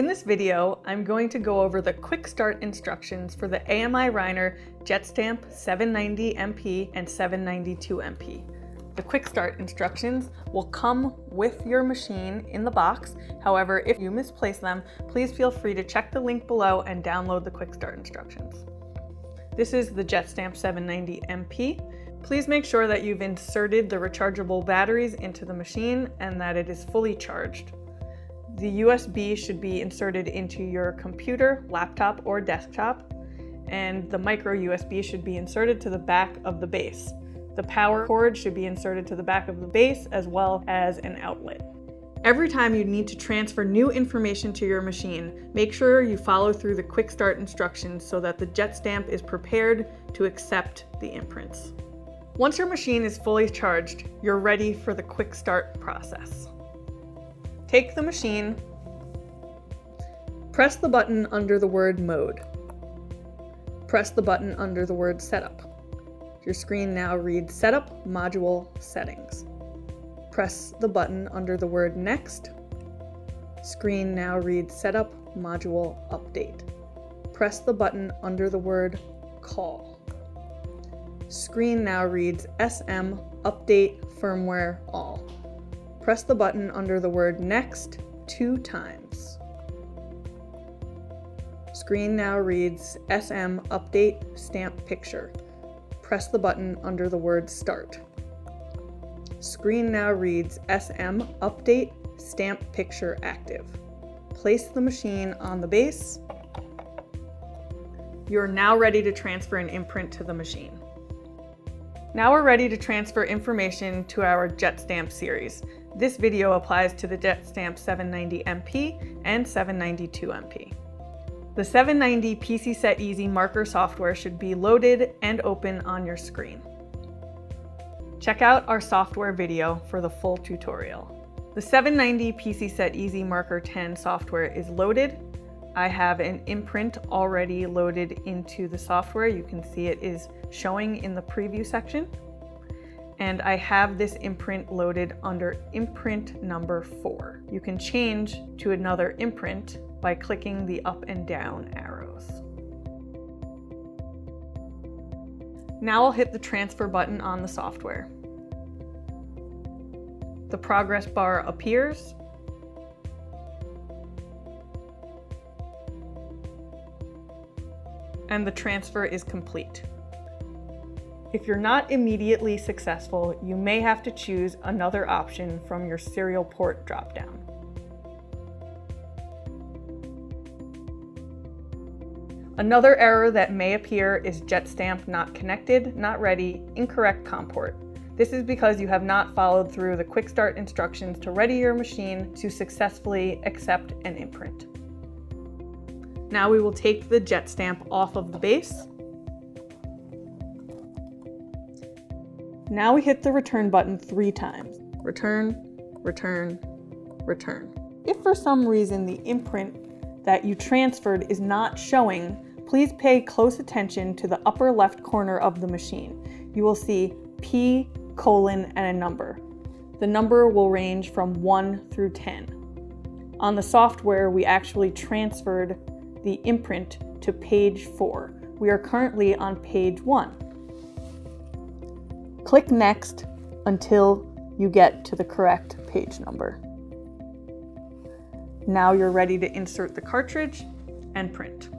In this video, I'm going to go over the quick start instructions for the AMI Reiner JetStamp 790 MP and 792 MP. The quick start instructions will come with your machine in the box. However, if you misplace them, please feel free to check the link below and download the quick start instructions. This is the JetStamp 790 MP. Please make sure that you've inserted the rechargeable batteries into the machine and that it is fully charged. The USB should be inserted into your computer, laptop, or desktop, and the micro USB should be inserted to the back of the base. The power cord should be inserted to the back of the base as well as an outlet. Every time you need to transfer new information to your machine, make sure you follow through the quick start instructions so that the JetStamp is prepared to accept the imprints. Once your machine is fully charged, you're ready for the quick start process. Take the machine, press the button under the word Mode. Press the button under the word Setup. Your screen now reads Setup Module Settings. Press the button under the word Next. Screen now reads Setup Module Update. Press the button under the word Call. Screen now reads SM Update Firmware All. Press the button under the word Next 2 times. Screen now reads SM Update Stamp Picture. Press the button under the word Start. Screen now reads SM Update Stamp Picture Active. Place the machine on the base. You're now ready to transfer an imprint to the machine. Now we're ready to transfer information to our JetStamp series. This video applies to the JetStamp 790 MP and 792 MP. The 790 PC Set Easy marker software should be loaded and open on your screen. Check out our software video for the full tutorial. The 790 PC Set Easy Marker 10 software is loaded. I have an imprint already loaded into the software. You can see it is showing in the preview section. And I have this imprint loaded under imprint number 4. You can change to another imprint by clicking the up and down arrows. Now I'll hit the transfer button on the software. The progress bar appears. And the transfer is complete. If you're not immediately successful, you may have to choose another option from your serial port dropdown. Another error that may appear is JetStamp not connected, not ready, incorrect COM port. This is because you have not followed through the quick start instructions to ready your machine to successfully accept an imprint. Now we will take the JetStamp off of the base. Now we hit the return button 3 times. Return, return, return. If for some reason the imprint that you transferred is not showing, please pay close attention to the upper left corner of the machine. You will see P, and a number. The number will range from 1 through 10. On the software, we actually transferred the imprint to page 4. We are currently on page 1. Click Next until you get to the correct page number. Now you're ready to insert the cartridge and print.